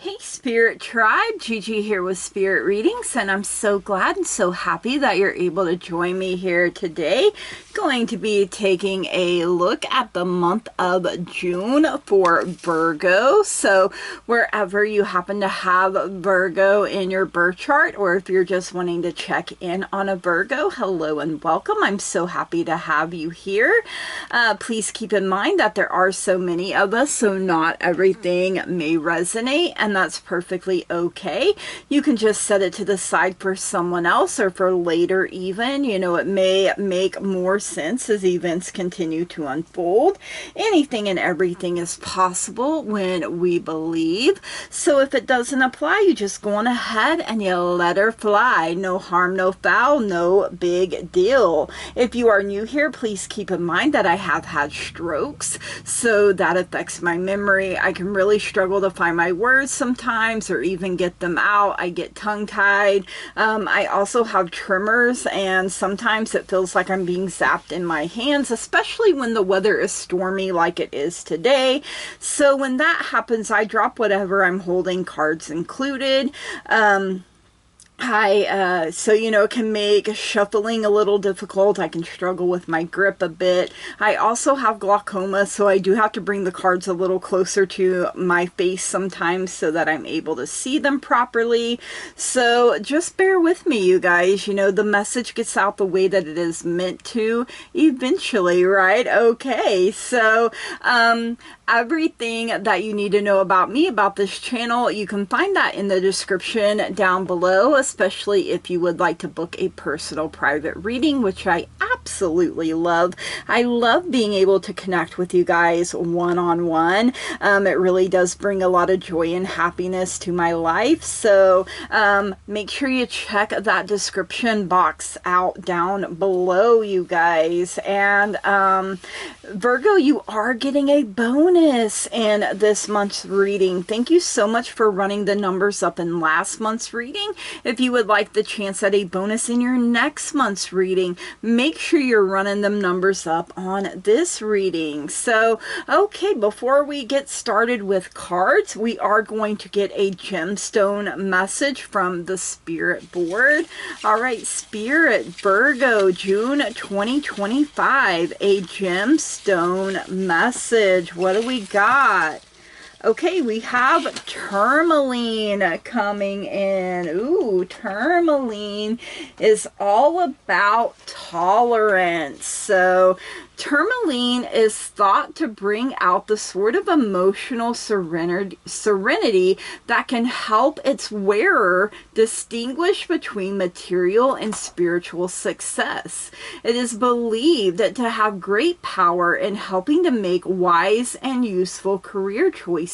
Hey Spirit Tribe, Gigi here with Spirit Readings, and I'm so glad and so happy that you're able to join me here today. Going to be taking a look at the month of June for Virgo. So wherever you happen to have Virgo in your birth chart, or if you're just wanting to check in on a Virgo, hello and welcome. I'm so happy to have you here. Please keep in mind that there are so many of us, so not everything may resonate, and that's perfectly okay. You can just set it to the side for someone else or for later even. You know, it may make more sense as events continue to unfold. Anything and everything is possible when we believe. So if it doesn't apply, you just go on ahead and you let her fly. No harm, no foul, no big deal. If you are new here, please keep in mind that I have had strokes, so that affects my memory. I can really struggle to find my words sometimes or even get them out. I get tongue-tied. I also have tremors, and sometimes it feels like I'm being zapped in my hands, especially when the weather is stormy like it is today. So when that happens, I drop whatever I'm holding, cards included. So, you know, it can make shuffling a little difficult. I can struggle with my grip a bit. I also have glaucoma, so I do have to bring the cards a little closer to my face sometimes so that I'm able to see them properly. So just bear with me, you guys. You know, the message gets out the way that it is meant to eventually, right? Okay, so everything that you need to know about me, about this channel, you can find that in the description down below, especially if you would like to book a personal private reading, which I absolutely love. I love being able to connect with you guys one-on-one. It really does bring a lot of joy and happiness to my life. So make sure you check that description box out down below, you guys. And Virgo, you are getting a bonus in this month's reading. Thank you so much for running the numbers up in last month's reading. If you would like the chance at a bonus in your next month's reading, make sure you're running them numbers up on this reading. So, okay, before we get started with cards, we are going to get a gemstone message from the Spirit board. All right, Spirit, Virgo, June 2025, a gemstone message. What do we got? Okay, we have tourmaline coming in. Ooh, tourmaline is all about tolerance. So tourmaline is thought to bring out the sort of emotional serenity that can help its wearer distinguish between material and spiritual success. It is believed that to have great power in helping to make wise and useful career choices.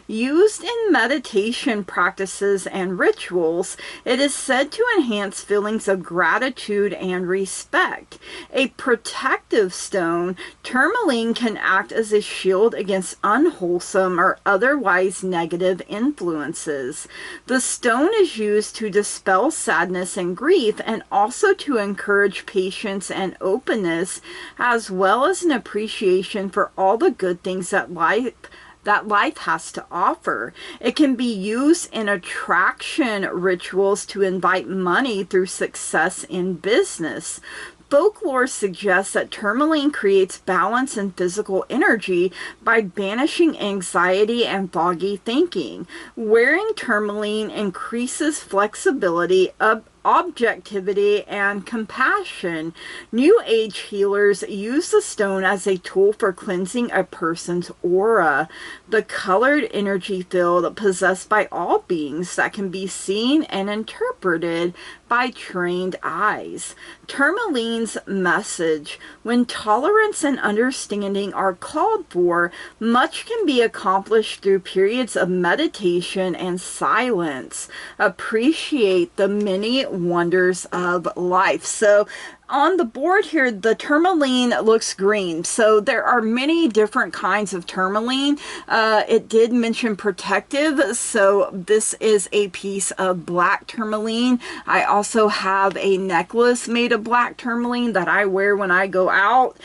Used in meditation practices and rituals, it is said to enhance feelings of gratitude and respect. A protective stone, tourmaline can act as a shield against unwholesome or otherwise negative influences. The stone is used to dispel sadness and grief, and also to encourage patience and openness, as well as an appreciation for all the good things that life has to offer. It can be used in attraction rituals to invite money through success in business. Folklore suggests that tourmaline creates balance and physical energy by banishing anxiety and foggy thinking. Wearing tourmaline increases flexibility, objectivity, and compassion. New Age healers use the stone as a tool for cleansing a person's aura, the colored energy field possessed by all beings that can be seen and interpreted by trained eyes. Tourmaline's message: when tolerance and understanding are called for, much can be accomplished through periods of meditation and silence. Appreciate the many wonders of life. So On the board here, the tourmaline looks green. So there are many different kinds of tourmaline. It did mention protective. So this is a piece of black tourmaline. I also have a necklace made of black tourmaline that I wear when I go out,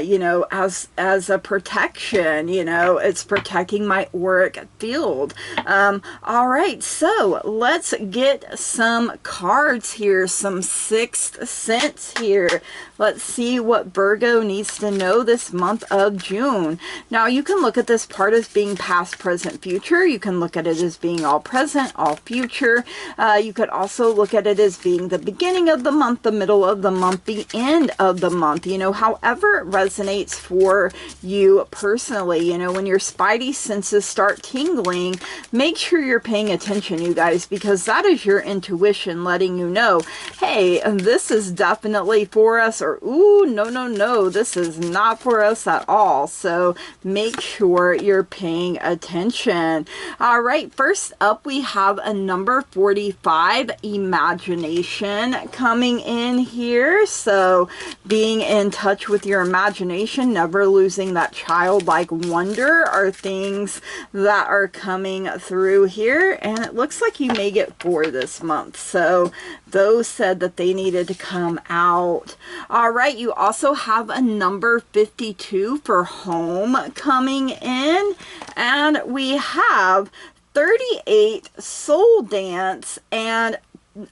you know, as a protection. You know, it's protecting my auric field. All right, so let's get some cards here, some sixth sense here. Let's see what Virgo needs to know this month of June. Now, you can look at this part as being past, present, future. You can look at it as being all present, all future. You could also look at it as being the beginning of the month, the middle of the month, the end of the month. You know, however it resonates for you personally. You know, when your spidey senses start tingling, make sure you're paying attention, you guys, because that is your intuition letting you know, hey, this is definitely for us, or ooh, no, this is not for us at all. So make sure you're paying attention. All right, first up we have a number 45, imagination, coming in here. So being in touch with your imagination, never losing that childlike wonder, are things that are coming through here, and it looks like you may get 4 this month. So those said that they needed to come out. All right, you also have a number 52 for home coming in, and we have 38, soul dance, and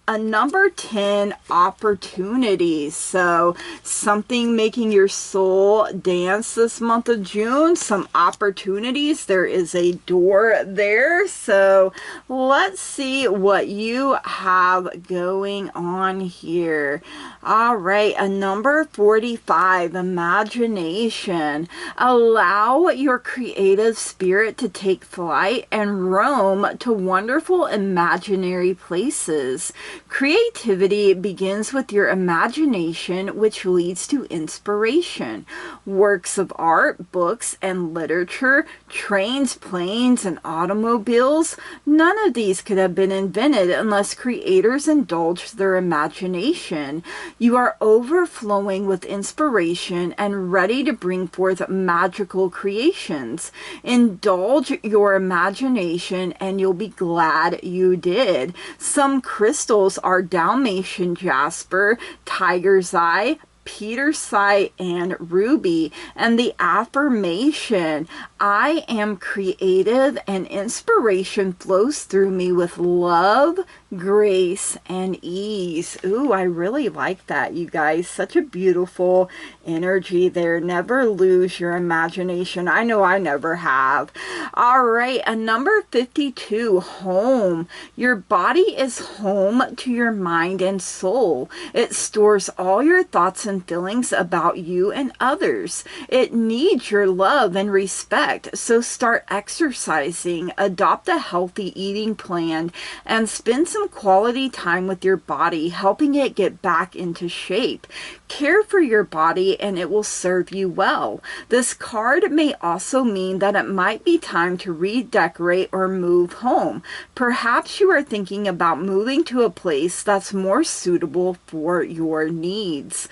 a number 10, opportunities. So something making your soul dance this month of June, some opportunities. There is a door there. So let's see what you have going on here. All right, a number 45, imagination. Allow your creative spirit to take flight and roam to wonderful imaginary places. Creativity begins with your imagination, which leads to inspiration. Works of art, books, and literature, trains, planes, and automobiles, none of these could have been invented unless creators indulged their imagination. You are overflowing with inspiration and ready to bring forth magical creations. Indulge your imagination and you'll be glad you did. Some crystals are Dalmatian jasper, tiger's eye, petersite, and ruby. And the affirmation, I am creative and inspiration flows through me with love, grace, and ease. Ooh, I really like that, you guys. Such a beautiful energy there. Never lose your imagination. I know I never have. All right, a number 52, home. Your body is home to your mind and soul. It stores all your thoughts and feelings about you and others. It needs your love and respect. So start exercising, adopt a healthy eating plan, and spend some quality time with your body, helping it get back into shape. Care for your body and it will serve you well. This card may also mean that it might be time to redecorate or move home. Perhaps you are thinking about moving to a place that's more suitable for your needs.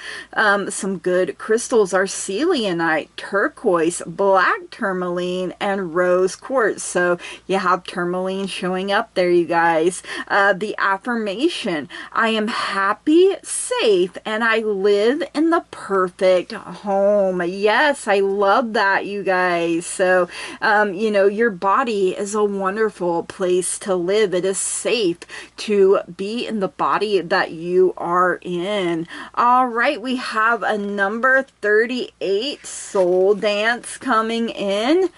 Some good crystals are selenite, turquoise, black tourmaline, and rose quartz. So you have tourmaline showing up there, you guys. The affirmation, I am happy, safe, and I live in the perfect home. Yes, I love that, you guys. So, you know, your body is a wonderful place to live. It is safe to be in the body that you are in. All right, we have a number 38, soul dance, coming in.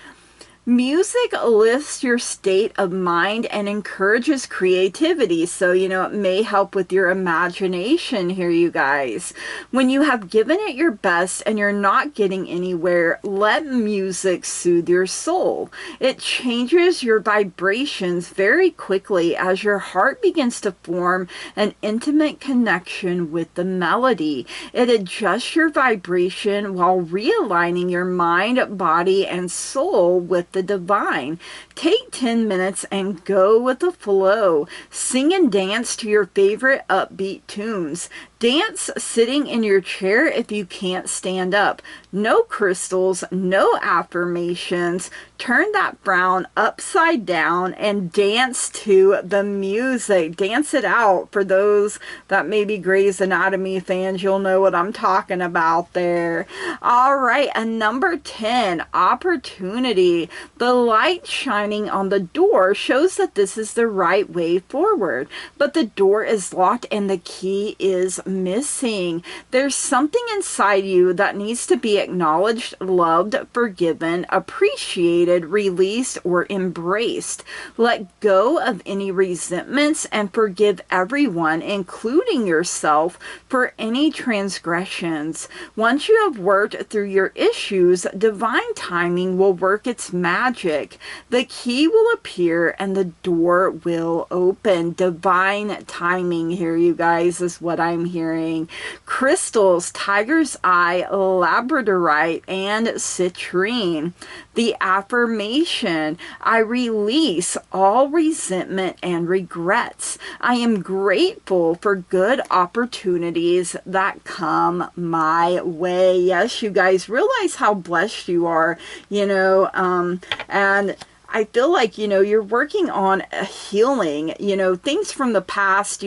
Music lifts your state of mind and encourages creativity. So, you know, it may help with your imagination here, you guys. When you have given it your best and you're not getting anywhere, let music soothe your soul. It changes your vibrations very quickly as your heart begins to form an intimate connection with the melody. It adjusts your vibration while realigning your mind, body, and soul with the divine. Take 10 minutes and go with the flow. Sing and dance to your favorite upbeat tunes. Dance sitting in your chair if you can't stand up. No crystals, no affirmations. Turn that frown upside down and dance to the music. Dance it out. For those that may be Grey's Anatomy fans, you'll know what I'm talking about there. All right, and number 10, opportunity. The light shining on the door shows that this is the right way forward, but the door is locked and the key is missing. There's something inside you that needs to be acknowledged, loved, forgiven, appreciated, released, or embraced. Let go of any resentments and forgive everyone, including yourself, for any transgressions. Once you have worked through your issues, divine timing will work its magic. The key will appear and the door will open. Divine timing here, you guys, is what I'm hearing. Crystals, tiger's eye, labradorite, and citrine. The affirmation: I release all resentment and regrets. I am grateful for good opportunities that come my way. Yes, you guys realize how blessed you are, and I feel like, you're working on a healing, things from the past,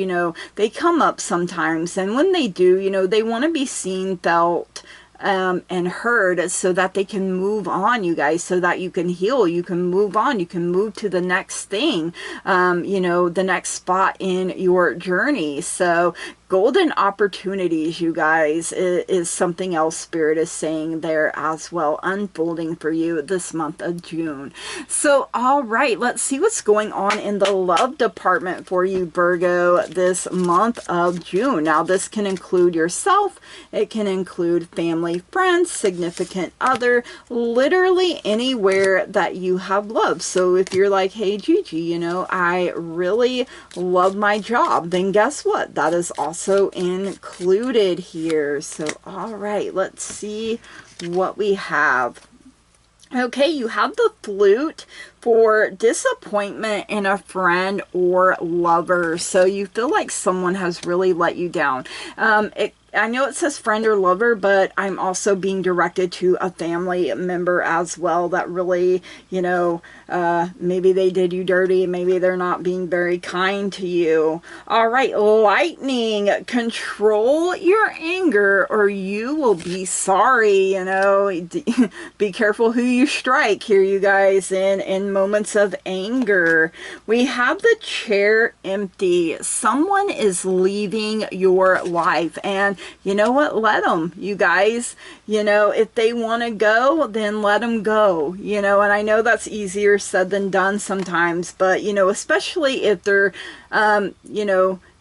they come up sometimes. And when they do, they want to be seen, felt, and heard, so that they can move on, you guys, so that you can heal, you can move on, you can move to the next thing, the next spot in your journey. So golden opportunities, you guys, is something else Spirit is saying there as well, unfolding for you this month of June. So, all right, let's see what's going on in the love department for you, Virgo, this month of June. Now, this can include yourself. It can include family, friends, significant other, literally anywhere that you have love. So if you're like, hey, Gigi, I really love my job, then guess what? That is also included here. So, all right, let's see what we have. Okay, you have the flute for disappointment in a friend or lover. So you feel like someone has really let you down. I know it says friend or lover, but I'm also being directed to a family member as well that really, maybe they did you dirty. Maybe they're not being very kind to you. All right, lightning. Control your anger or you will be sorry. Be careful who you strike here, you guys, in moments of anger. We have the chair empty. Someone is leaving your life, and you know what? Let them, you guys. If they want to go, then let them go. And I know that's easier said than done sometimes, but, especially if they're,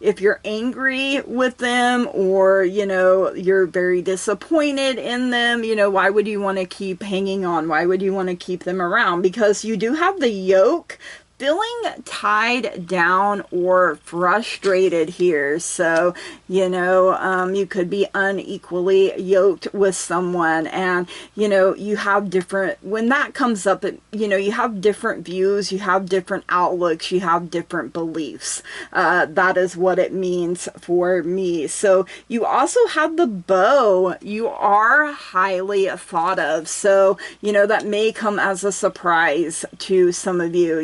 if you're angry with them or, you're very disappointed in them, why would you want to keep hanging on? Why would you want to keep them around? Because you do have the yoke, feeling tied down or frustrated here. So, you could be unequally yoked with someone, and, you have different, when that comes up, you have different views, you have different outlooks, you have different beliefs. That is what it means for me. So you also have the bow. You are highly thought of. So, that may come as a surprise to some of you,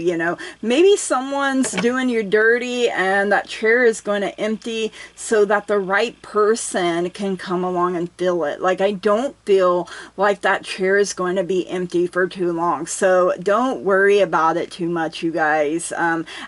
Maybe someone's doing you dirty and that chair is going to empty so that the right person can come along and fill it. Like, I don't feel like that chair is going to be empty for too long. So don't worry about it too much, you guys.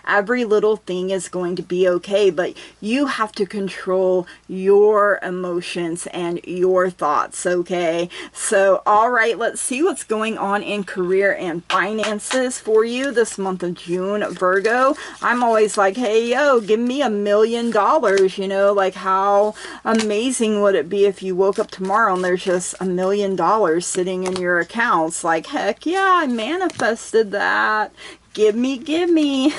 Every little thing is going to be okay, but you have to control your emotions and your thoughts, okay? So, all right, let's see what's going on in career and finances for you this month of June, Virgo. I'm always like, hey, yo, give me $1 million, like how amazing would it be if you woke up tomorrow and there's just $1 million sitting in your accounts? Like, heck yeah, I manifested that. Give me.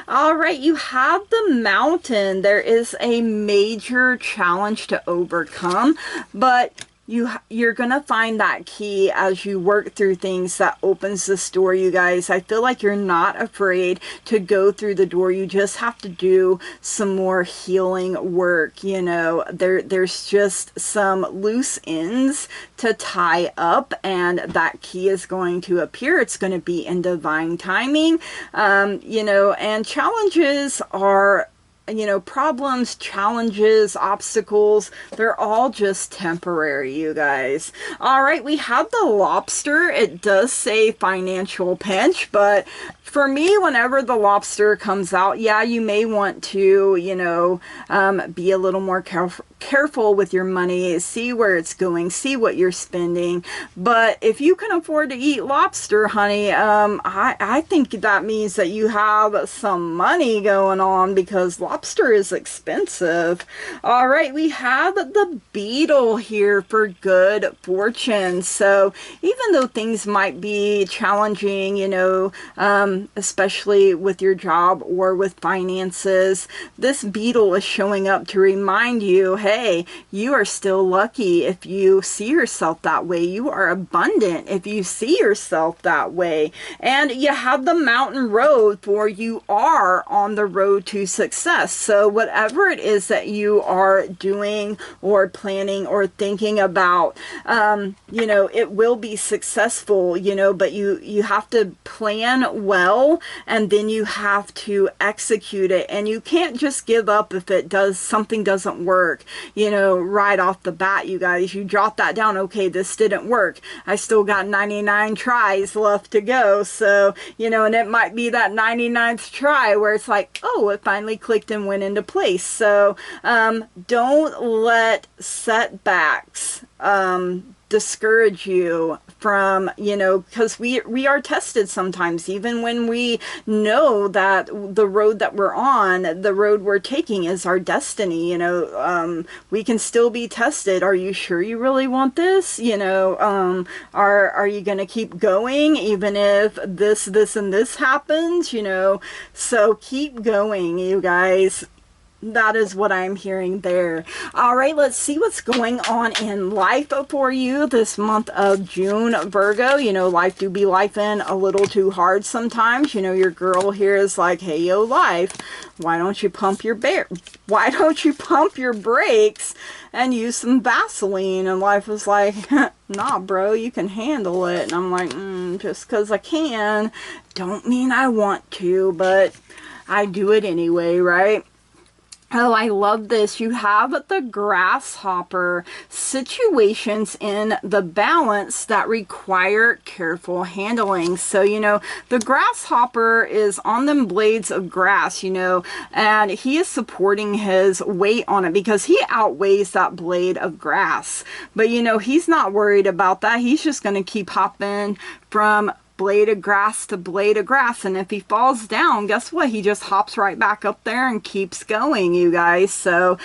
All right, you have the mountain. There is a major challenge to overcome, but you're gonna find that key as you work through things that opens this door, you guys. I feel like you're not afraid to go through the door. You just have to do some more healing work. You know, there's just some loose ends to tie up, and that key is going to appear. It's going to be in divine timing. You know, and challenges are, you know, problems, challenges, obstacles, they're all just temporary, you guys. All right, we have the lobster. It does say financial pinch, but for me, whenever the lobster comes out, yeah, you may want to, you know, be a little more careful with your money, see where it's going, see what you're spending. But if you can afford to eat lobster, honey, I think that means that you have some money going on, because lobster is expensive. All right, we have the beetle here for good fortune. So even though things might be challenging, you know, especially with your job or with finances, this beetle is showing up to remind you, hey, you are still lucky if you see yourself that way. You are abundant if you see yourself that way. And you have the mountain road, for you are on the road to success. So whatever it is that you are doing or planning or thinking about, you know, it will be successful, you know, but you have to plan well, and then you have to execute it. And you can't just give up if something doesn't work, you know, right off the bat, you guys. You jot that down. Okay, this didn't work. I still got 99 tries left to go. So, you know, and it might be that 99th try where it's like, oh, it finally clicked and went into place. So don't let setbacks discourage you from, you know, because we are tested sometimes, even when we know that the road that we're on, the road we're taking is our destiny, you know. We can still be tested. Are you sure you really want this? You know, are you going to keep going even if this and this happens, you know? So keep going, you guys. That is what I'm hearing there. All right, let's see what's going on in life for you this month of June, Virgo. You know, life do be lifing a little too hard sometimes. You know, your girl here is like, hey, yo, life, why don't you pump your brakes and use some Vaseline? And life was like, nah, bro, you can handle it. And I'm like, just because I can, don't mean I want to, but I do it anyway, right? Oh, I love this. You have the grasshopper, situations in the balance that require careful handling. So, you know, the grasshopper is on them blades of grass, you know, and he is supporting his weight on it because he outweighs that blade of grass. But, you know, he's not worried about that. He's just going to keep hopping from blade of grass to blade of grass, and if he falls down, guess what? He just hops right back up there and keeps going, you guys. So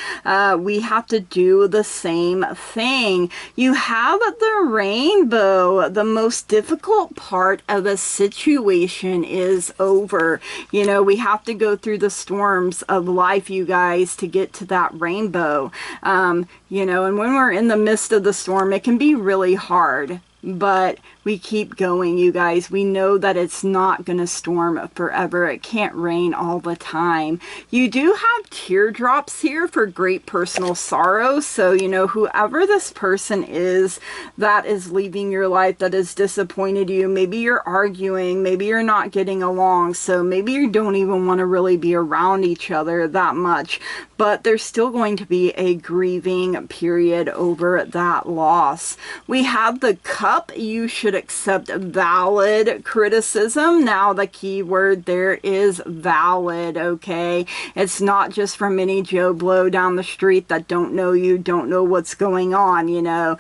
we have to do the same thing. You have the rainbow. The most difficult part of a situation is over. You know, we have to go through the storms of life, you guys, to get to that rainbow. You know, and when we're in the midst of the storm, it can be really hard. But we keep going, you guys. We know that it's not going to storm forever. It can't rain all the time. You do have teardrops here for great personal sorrow. So, you know, whoever this person is that is leaving your life, that has disappointed you, maybe you're arguing, maybe you're not getting along. So maybe you don't even want to really be around each other that much. But there's still going to be a grieving period over that loss. We have the cup. You should accept valid criticism. Now the key word there is valid, okay? It's not just from any Joe Blow down the street that don't know you, don't know what's going on, you know.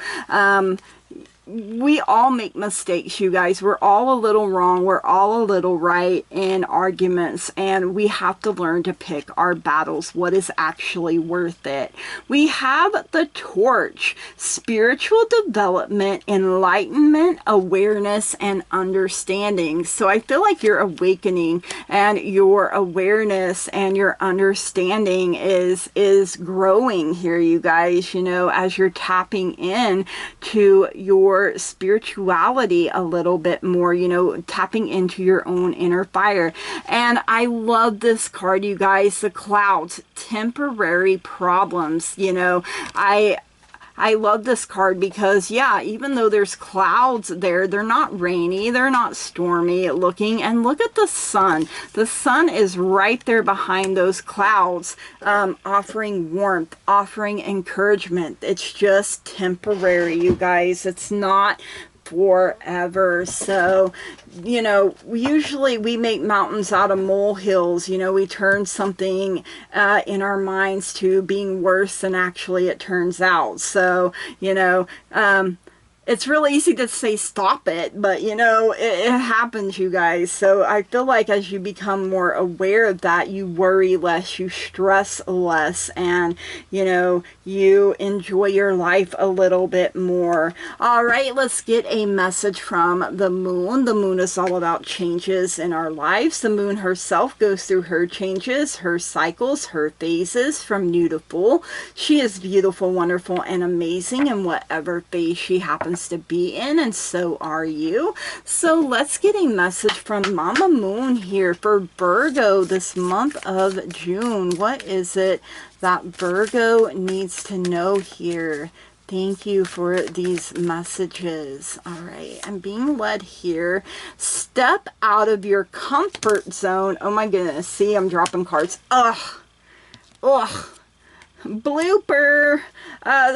we all make mistakes, you guys. We're all a little wrong. We're all a little right in arguments, and we have to learn to pick our battles. What is actually worth it? We have the torch: spiritual development, enlightenment, awareness, and understanding. So I feel like your awakening and your awareness and your understanding is growing here, you guys, you know, as you're tapping in to your spirituality a little bit more, you know, tapping into your own inner fire. And I love this card, you guys, the clouds: temporary problems. You know, I love this card because, yeah, even though there's clouds there, they're not rainy, they're not stormy looking. And look at the sun. The sun is right there behind those clouds, offering warmth, offering encouragement. It's just temporary, you guys. It's not forever. So, you know, usually we make mountains out of molehills. You know, we turn something in our minds to being worse than actually it turns out. So, you know, it's really easy to say stop it, but you know, it happens, you guys. So I feel like as you become more aware of that, you worry less, you stress less, and you know, you enjoy your life a little bit more. All right, let's get a message from the moon. The moon is all about changes in our lives. The moon herself goes through her changes, her cycles, her phases from new to full. She is beautiful, wonderful, and amazing in whatever phase she happens to be in, and so are you. So let's get a message from Mama Moon here for Virgo this month of June. What is it that Virgo needs to know here? Thank you for these messages. All right, I'm being led here. Step out of your comfort zone. Oh my goodness, see, I'm dropping cards. Ugh. Blooper.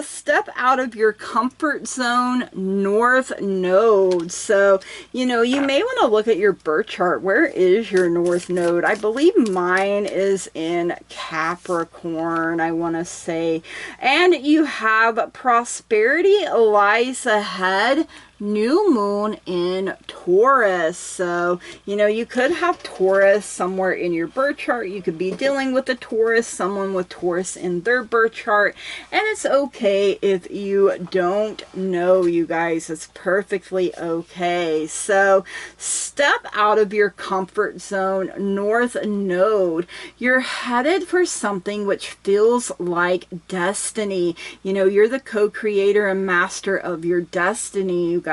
Step out of your comfort zone, North Node. So, you know, you may want to look at your birth chart. Where is your North Node? I believe mine is in Capricorn, I want to say. And you have prosperity lies ahead, new moon in Taurus. So, you know, you could have Taurus somewhere in your birth chart. You could be dealing with a Taurus, someone with Taurus in their birth chart. And it's okay if you don't know, you guys. It's perfectly okay. So, step out of your comfort zone, North Node. You're headed for something which feels like destiny. You know, you're the co-creator and master of your destiny, you guys.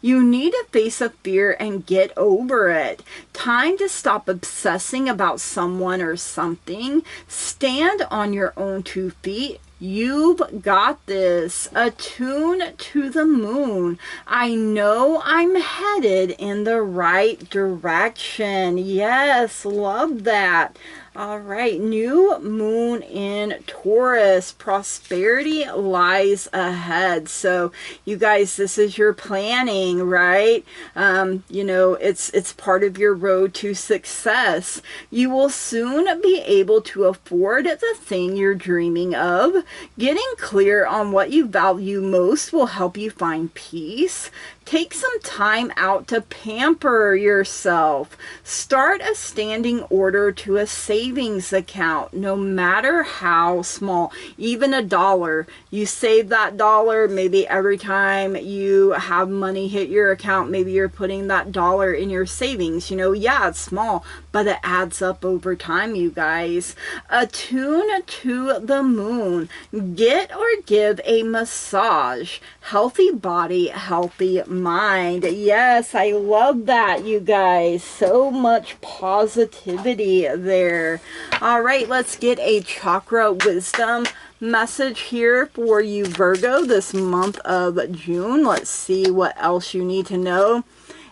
You need to face a fear and get over it. Time to stop obsessing about someone or something. Stand on your own 2 feet. You've got this. Attune to the moon. I know I'm headed in the right direction. Yes, love that. All right, new moon in Taurus. Prosperity lies ahead. So, you guys, this is your planning, right? You know, it's part of your road to success. You will soon be able to afford the thing you're dreaming of. Getting clear on what you value most will help you find peace. Take some time out to pamper yourself. Start a standing order to a savings account, no matter how small. Even $1. You save that $1, maybe every time you have money hit your account, maybe you're putting that $1 in your savings. You know, yeah, it's small, but it adds up over time, you guys. Attune to the moon. Get or give a massage. Healthy body, healthy mind. Yes, I love that, you guys. So much positivity there. All right, let's get a chakra wisdom message here for you, Virgo, this month of June. Let's see what else you need to know.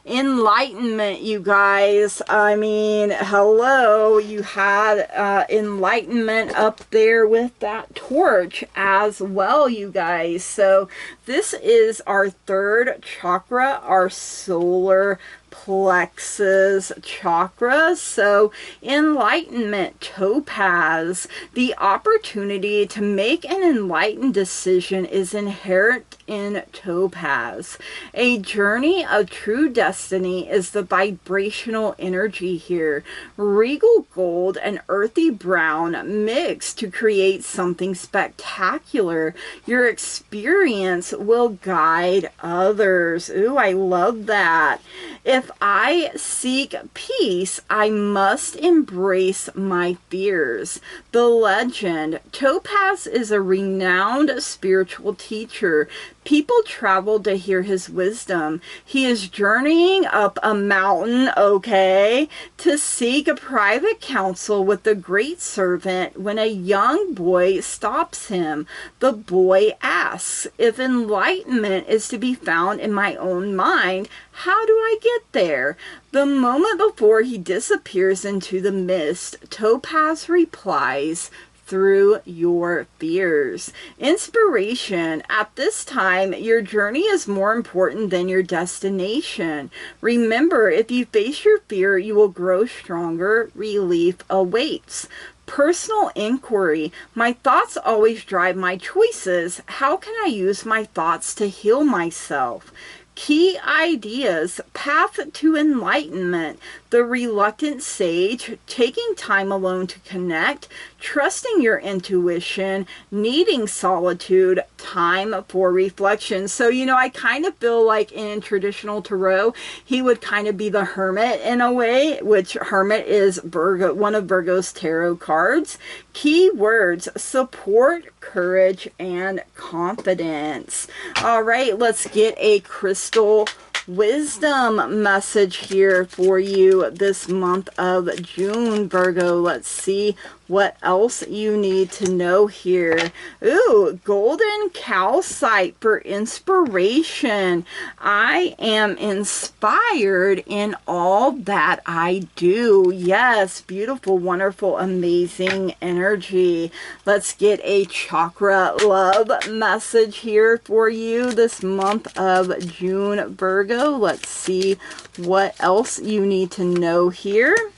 Enlightenment, you guys. I mean, hello, you had enlightenment up there with that torch as well, you guys. So this is our third chakra, our solar plexus chakra. So enlightenment, topaz. The opportunity to make an enlightened decision is inherent in topaz. A journey of true destiny is the vibrational energy here. Regal gold and earthy brown mix to create something spectacular. Your experience will guide others. Ooh, I love that. If I seek peace, I must embrace my fears. The legend. Topaz is a renowned spiritual teacher. People travel to hear his wisdom. He is journeying up a mountain, okay, to seek a private counsel with the great servant when a young boy stops him. The boy asks, if enlightenment is to be found in my own mind, how do I get there? The moment before he disappears into the mist, Topaz replies, through your fears. Inspiration. At this time, your journey is more important than your destination. Remember, if you face your fear, you will grow stronger. Relief awaits. Personal inquiry. My thoughts always drive my choices. How can I use my thoughts to heal myself? Key ideas. Path to enlightenment. The reluctant sage. Taking time alone to connect. Trusting your intuition. Needing solitude. Time for reflection. So, you know, I kind of feel like in traditional tarot, he would kind of be the hermit in a way, which hermit is Virgo, one of Virgo's tarot cards. Key words. Support, courage, and confidence. All right, let's get a crystal wisdom message here for you this month of June, Virgo. Let's see what else you need to know here. Ooh, golden calcite for inspiration. I am inspired in all that I do. Yes, beautiful, wonderful, amazing energy. Let's get a chakra love message here for you this month of June, Virgo. Let's see what else you need to know here.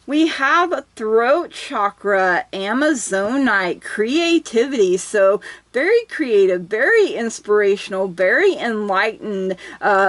We have throat chakra, Amazonite, creativity. So very creative, very inspirational, very enlightened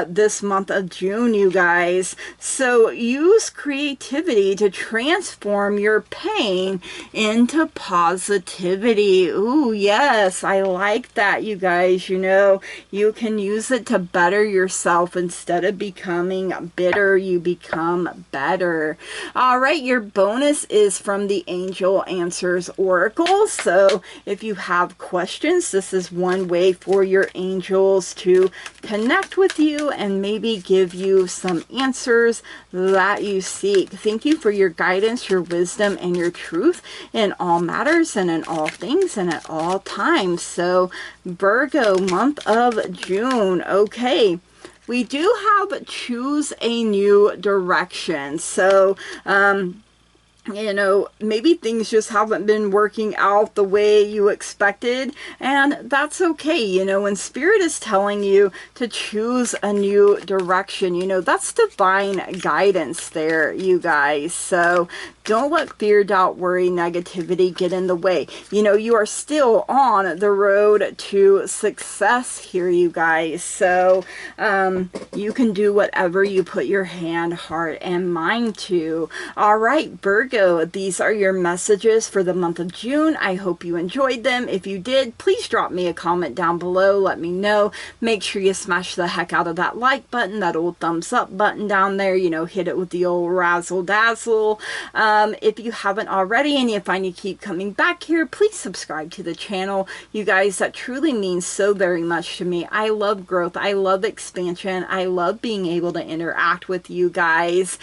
this month of June, you guys. So use creativity to transform your pain into positivity. Ooh, yes, I like that, you guys. You know, you can use it to better yourself. Instead of becoming bitter, you become better. All right, your bonus is from the Angel Answers Oracle. So if you have questions, this is one way for your angels to connect with you and maybe give you some answers that you seek. Thank you for your guidance, your wisdom, and your truth in all matters and in all things and at all times. So Virgo, month of June. Okay. We do have choose a new direction. So, you know, maybe things just haven't been working out the way you expected, and that's okay. You know, when Spirit is telling you to choose a new direction, you know, that's divine guidance there, you guys. So don't let fear, doubt, worry, negativity get in the way. You know, you are still on the road to success here, you guys. So you can do whatever you put your hand, heart, and mind to. All right, Virgo. These are your messages for the month of June. I hope you enjoyed them. If you did, please drop me a comment down below. Let me know. Make sure you smash the heck out of that like button, that old thumbs up button down there. You know, hit it with the old razzle dazzle. If you haven't already and you find you keep coming back here, please subscribe to the channel. You guys, that truly means so very much to me. I love growth. I love expansion. I love being able to interact with you guys.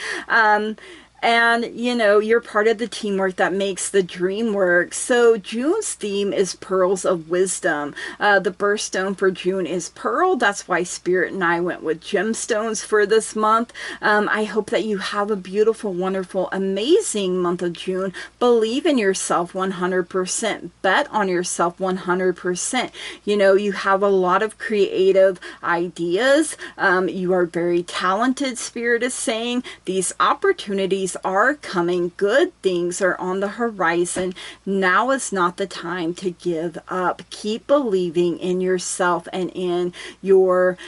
And, you know, you're part of the teamwork that makes the dream work. So June's theme is pearls of wisdom. The birthstone for June is pearl. That's why Spirit and I went with gemstones for this month. I hope that you have a beautiful, wonderful, amazing month of June. Believe in yourself 100%. Bet on yourself 100%. You know, you have a lot of creative ideas. You are very talented, Spirit is saying. These opportunities are coming. Good things are on the horizon. Now is not the time to give up. Keep believing in yourself and in your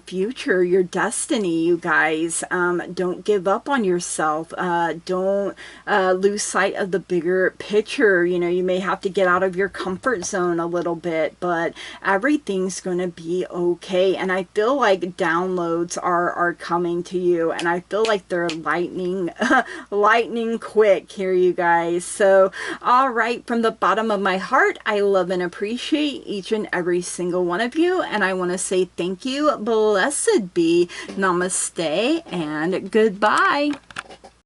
future, your destiny, you guys. Don't give up on yourself. Don't lose sight of the bigger picture. You know, you may have to get out of your comfort zone a little bit, but everything's going to be okay. And I feel like downloads are coming to you, and I feel like they're lightning quick here, you guys. So, all right, from the bottom of my heart, I love and appreciate each and every single one of you, and I want to say thank you, blessed be, namaste, and goodbye.